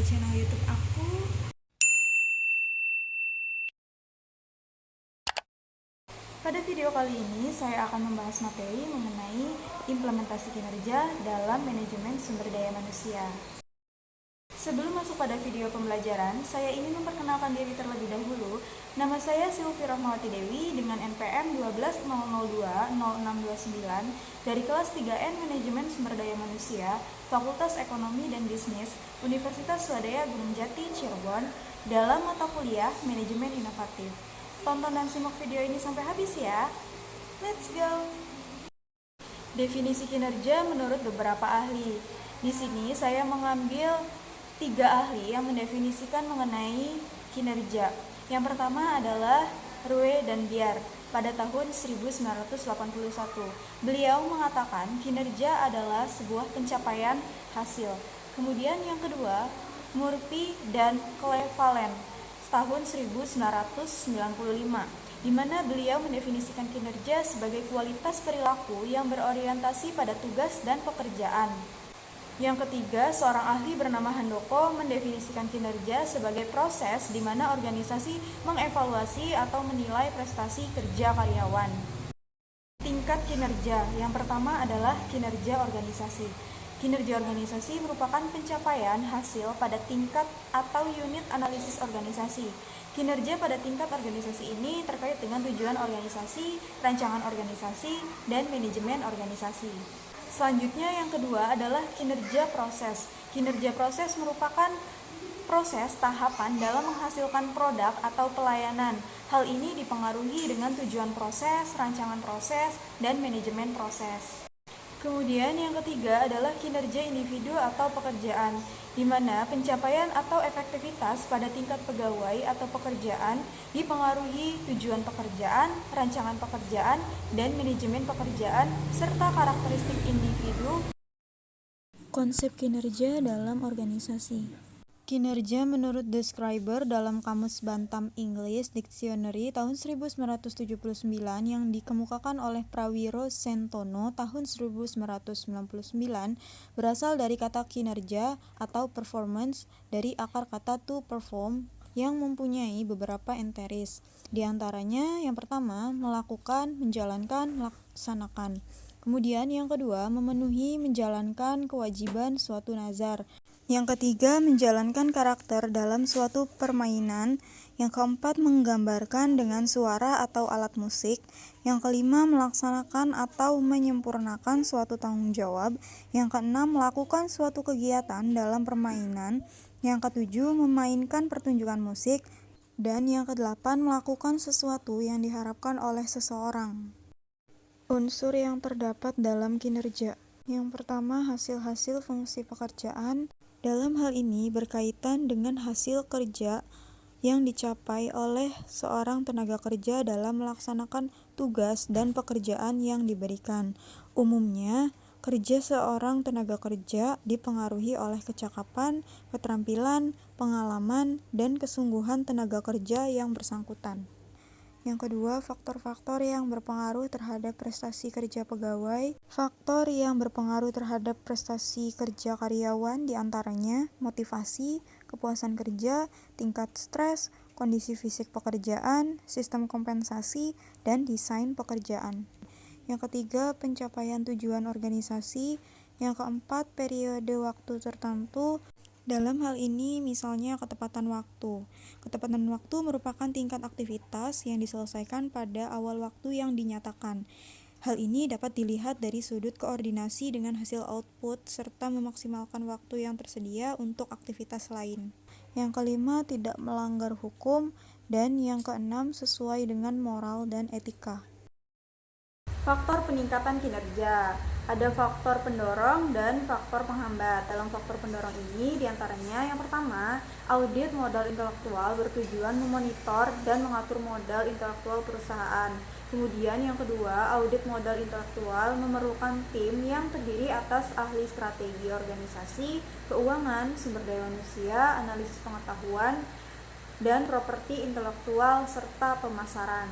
di channel YouTube aku. Pada video kali ini saya akan membahas materi mengenai implementasi kinerja dalam manajemen sumber daya manusia. Sebelum masuk pada video pembelajaran, saya ingin memperkenalkan diri terlebih dahulu. Nama saya Silvi Rahmawati Dewi dengan NPM 120020629 dari kelas 3N Manajemen Sumber Daya Manusia, Fakultas Ekonomi dan Bisnis, Universitas Swadaya Gunung Jati, Cirebon, dalam mata kuliah Manajemen Inovatif. Tonton dan simak video ini sampai habis ya. Let's go! Definisi kinerja menurut beberapa ahli. Di sini saya mengambil 3 ahli yang mendefinisikan mengenai kinerja. Yang pertama adalah Rowe dan Biar pada tahun 1981. Beliau mengatakan kinerja adalah sebuah pencapaian hasil. Kemudian yang kedua, Murphy dan Cleveland tahun 1995, di mana beliau mendefinisikan kinerja sebagai kualitas perilaku yang berorientasi pada tugas dan pekerjaan. Yang ketiga, seorang ahli bernama Handoko mendefinisikan kinerja sebagai proses di mana organisasi mengevaluasi atau menilai prestasi kerja karyawan. Tingkat kinerja, yang pertama adalah kinerja organisasi. Kinerja organisasi merupakan pencapaian hasil pada tingkat atau unit analisis organisasi. Kinerja pada tingkat organisasi ini terkait dengan tujuan organisasi, rancangan organisasi, dan manajemen organisasi. Selanjutnya yang kedua adalah kinerja proses. Kinerja proses merupakan proses tahapan dalam menghasilkan produk atau pelayanan. Hal ini dipengaruhi dengan tujuan proses, rancangan proses, dan manajemen proses. Kemudian yang ketiga adalah kinerja individu atau pekerjaan, di mana pencapaian atau efektivitas pada tingkat pegawai atau pekerjaan dipengaruhi tujuan pekerjaan, rancangan pekerjaan, dan manajemen pekerjaan, serta karakteristik individu. Konsep kinerja dalam organisasi. Kinerja menurut Describer dalam Kamus Bantam English Dictionary tahun 1979 yang dikemukakan oleh Prawiro Sentono tahun 1999 berasal dari kata kinerja atau performance dari akar kata to perform yang mempunyai beberapa enteris. Di antaranya yang pertama melakukan, menjalankan, melaksanakan. Kemudian yang kedua memenuhi, menjalankan kewajiban suatu nazar. Yang ketiga, menjalankan karakter dalam suatu permainan. Yang keempat, menggambarkan dengan suara atau alat musik. Yang kelima, melaksanakan atau menyempurnakan suatu tanggung jawab. Yang keenam, melakukan suatu kegiatan dalam permainan. Yang ketujuh, memainkan pertunjukan musik. Dan yang kedelapan, melakukan sesuatu yang diharapkan oleh seseorang. Unsur yang terdapat dalam kinerja. Yang pertama, hasil-hasil fungsi pekerjaan. Dalam hal ini berkaitan dengan hasil kerja yang dicapai oleh seorang tenaga kerja dalam melaksanakan tugas dan pekerjaan yang diberikan. Umumnya, kerja seorang tenaga kerja dipengaruhi oleh kecakapan, keterampilan, pengalaman, dan kesungguhan tenaga kerja yang bersangkutan. Yang kedua, faktor-faktor yang berpengaruh terhadap prestasi kerja pegawai. Faktor yang berpengaruh terhadap prestasi kerja karyawan diantaranya motivasi, kepuasan kerja, tingkat stres, kondisi fisik pekerjaan, sistem kompensasi, dan desain pekerjaan. Yang ketiga, pencapaian tujuan organisasi. Yang keempat, periode waktu tertentu. Dalam hal ini misalnya ketepatan waktu. Ketepatan waktu merupakan tingkat aktivitas yang diselesaikan pada awal waktu yang dinyatakan. Hal ini dapat dilihat dari sudut koordinasi dengan hasil output serta memaksimalkan waktu yang tersedia untuk aktivitas lain. Yang kelima, tidak melanggar hukum, dan yang keenam, sesuai dengan moral dan etika. Faktor peningkatan kinerja. Ada faktor pendorong dan faktor penghambat. Dalam faktor pendorong ini diantaranya yang pertama, audit modal intelektual bertujuan memonitor dan mengatur modal intelektual perusahaan. Kemudian yang kedua, audit modal intelektual memerlukan tim yang terdiri atas ahli strategi organisasi, keuangan, sumber daya manusia, analisis pengetahuan, dan properti intelektual serta pemasaran.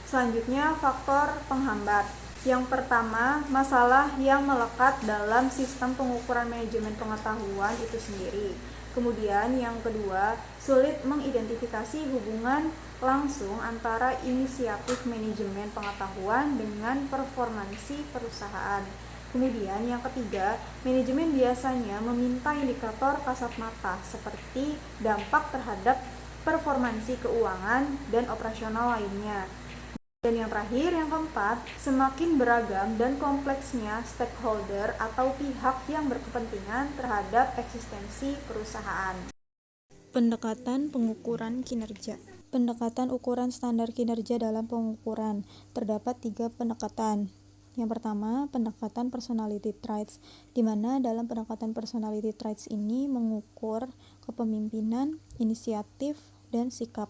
Selanjutnya, faktor penghambat. Yang pertama, masalah yang melekat dalam sistem pengukuran manajemen pengetahuan itu sendiri. Kemudian yang kedua, sulit mengidentifikasi hubungan langsung antara inisiatif manajemen pengetahuan dengan performansi perusahaan. Kemudian yang ketiga, manajemen biasanya meminta indikator kasat mata seperti dampak terhadap performansi keuangan dan operasional lainnya. Dan yang terakhir, yang keempat, semakin beragam dan kompleksnya stakeholder atau pihak yang berkepentingan terhadap eksistensi perusahaan. Pendekatan pengukuran kinerja. Pendekatan ukuran standar kinerja dalam pengukuran. Terdapat 3 pendekatan. Yang pertama, pendekatan personality traits, di mana dalam pendekatan personality traits ini mengukur kepemimpinan, inisiatif, dan sikap.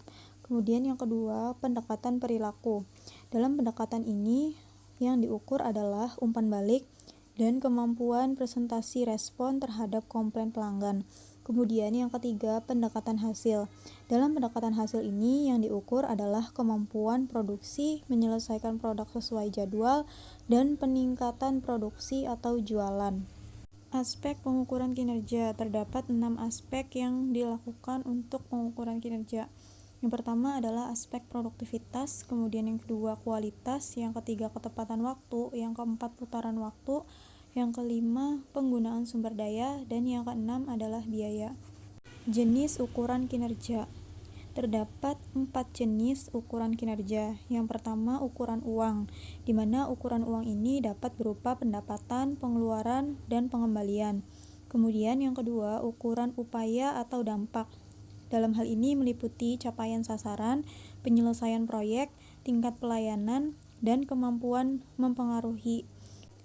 Kemudian yang kedua, pendekatan perilaku. Dalam pendekatan ini yang diukur adalah umpan balik dan kemampuan presentasi respon terhadap komplain pelanggan. Kemudian yang ketiga, pendekatan hasil. Dalam pendekatan hasil ini yang diukur adalah kemampuan produksi menyelesaikan produk sesuai jadwal dan peningkatan produksi atau jualan. Aspek pengukuran kinerja. Terdapat 6 aspek yang dilakukan untuk pengukuran kinerja. Yang pertama adalah aspek produktivitas, kemudian yang kedua kualitas, yang ketiga ketepatan waktu, yang keempat putaran waktu, yang kelima penggunaan sumber daya, dan yang keenam adalah biaya. Jenis ukuran kinerja. Terdapat 4 jenis ukuran kinerja. Yang pertama ukuran uang, di mana ukuran uang ini dapat berupa pendapatan, pengeluaran, dan pengembalian. Kemudian yang kedua ukuran upaya atau dampak. Dalam hal ini meliputi capaian sasaran, penyelesaian proyek, tingkat pelayanan, dan kemampuan mempengaruhi.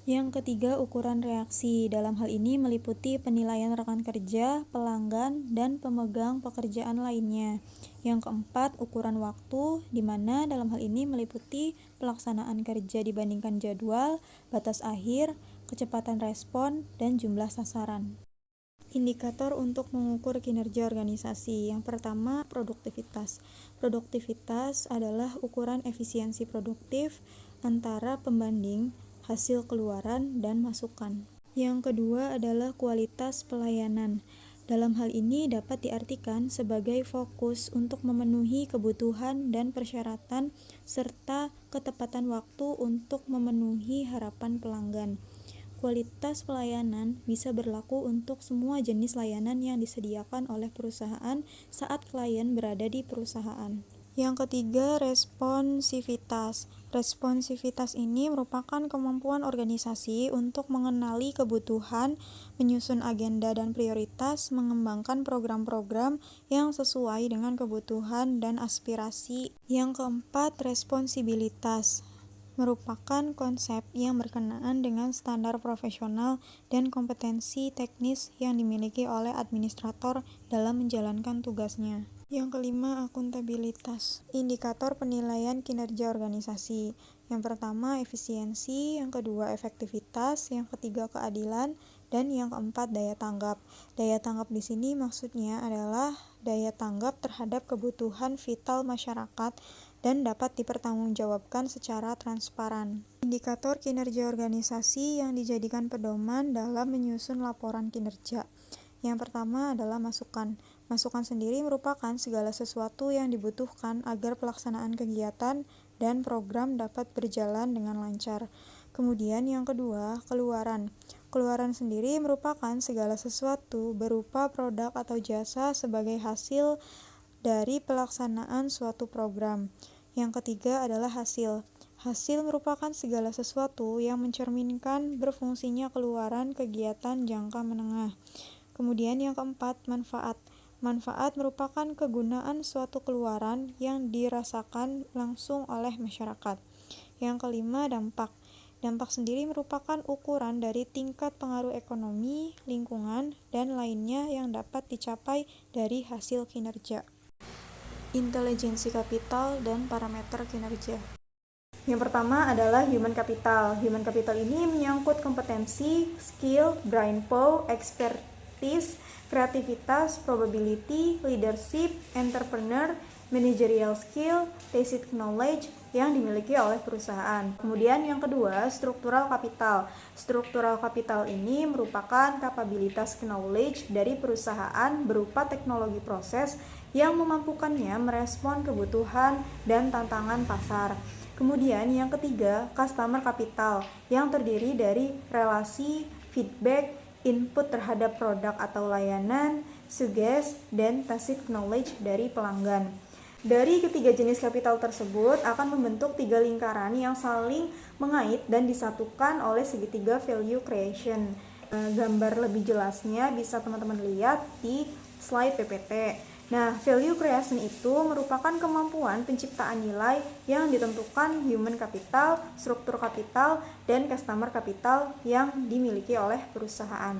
Yang ketiga, ukuran reaksi. Dalam hal ini meliputi penilaian rekan kerja, pelanggan, dan pemegang pekerjaan lainnya. Yang keempat, ukuran waktu, di mana dalam hal ini meliputi pelaksanaan kerja dibandingkan jadwal, batas akhir, kecepatan respon, dan jumlah sasaran. Indikator untuk mengukur kinerja organisasi. Yang pertama, produktivitas. Produktivitas adalah ukuran efisiensi produktif antara pembanding hasil keluaran dan masukan. Yang kedua adalah kualitas pelayanan. Dalam hal ini dapat diartikan sebagai fokus untuk memenuhi kebutuhan dan persyaratan serta ketepatan waktu untuk memenuhi harapan pelanggan. Kualitas pelayanan bisa berlaku untuk semua jenis layanan yang disediakan oleh perusahaan saat klien berada di perusahaan. Yang ketiga, responsivitas. Responsivitas ini merupakan kemampuan organisasi untuk mengenali kebutuhan, menyusun agenda dan prioritas, mengembangkan program-program yang sesuai dengan kebutuhan dan aspirasi. Yang keempat, responsibilitas merupakan konsep yang berkenaan dengan standar profesional dan kompetensi teknis yang dimiliki oleh administrator dalam menjalankan tugasnya. Yang kelima, akuntabilitas. Indikator penilaian kinerja organisasi. Yang pertama, efisiensi, yang kedua, efektivitas, yang ketiga, keadilan, dan yang keempat, daya tanggap. Daya tanggap di sini maksudnya adalah daya tanggap terhadap kebutuhan vital masyarakat dan dapat dipertanggungjawabkan secara transparan. Indikator kinerja organisasi yang dijadikan pedoman dalam menyusun laporan kinerja. Yang pertama adalah masukan. Masukan sendiri merupakan segala sesuatu yang dibutuhkan agar pelaksanaan kegiatan dan program dapat berjalan dengan lancar. Kemudian yang kedua, keluaran. Keluaran sendiri merupakan segala sesuatu berupa produk atau jasa sebagai hasil dari pelaksanaan suatu program. Yang ketiga adalah hasil. Hasil merupakan segala sesuatu yang mencerminkan berfungsinya keluaran kegiatan jangka menengah. Kemudian yang keempat, manfaat. Manfaat merupakan kegunaan suatu keluaran yang dirasakan langsung oleh masyarakat. Yang kelima, dampak. Dampak sendiri merupakan ukuran dari tingkat pengaruh ekonomi, lingkungan, dan lainnya yang dapat dicapai dari hasil kinerja. Intelijensi kapital dan parameter kinerja. Yang pertama adalah human capital. Human capital ini menyangkut kompetensi, skill, brain power, expertise, kreativitas, probability, leadership, entrepreneur, managerial skill, tacit knowledge yang dimiliki oleh perusahaan. Kemudian yang kedua, struktural capital. Struktural capital ini merupakan kapabilitas knowledge dari perusahaan berupa teknologi proses yang memampukannya merespon kebutuhan dan tantangan pasar. Kemudian yang ketiga, customer capital yang terdiri dari relasi, feedback, input terhadap produk atau layanan, suggest, dan tacit knowledge dari pelanggan. Dari ketiga jenis kapital tersebut akan membentuk tiga lingkaran yang saling mengait dan disatukan oleh segitiga value creation. Gambar lebih jelasnya bisa teman-teman lihat di slide PPT. Nah, value creation itu merupakan kemampuan penciptaan nilai yang ditentukan human capital, struktur kapital, dan customer capital yang dimiliki oleh perusahaan.